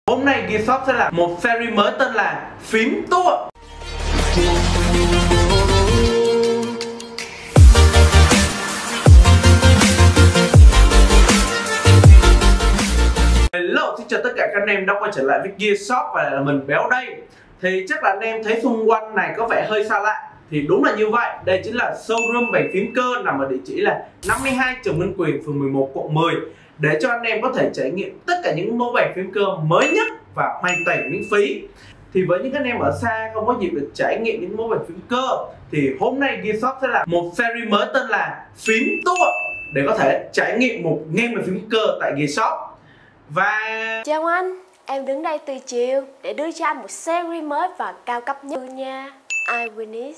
Hôm nay Gearshop sẽ là một series mới tên là Phím Tour. Hello, xin chào tất cả các anh em đã quay trở lại với Gearshop và là mình Béo đây. Thì chắc là anh em thấy xung quanh này có vẻ hơi xa lạ. Thì đúng là như vậy, đây chính là showroom bàn phím cơ nằm ở địa chỉ là 52 Trần Minh Quyền, phường 11, quận 10, để cho anh em có thể trải nghiệm tất cả những mẫu bàn phím cơ mới nhất và hoàn toàn miễn phí. Thì với những anh em ở xa không có dịp được trải nghiệm những mẫu bàn phím cơ, thì hôm nay Gearshop sẽ là một series mới tên là Phím Tour để có thể trải nghiệm một game bàn phím cơ tại Gearshop. Và chào anh, em đứng đây từ chiều để đưa cho anh một series mới và cao cấp nhất nha, IQUNIX.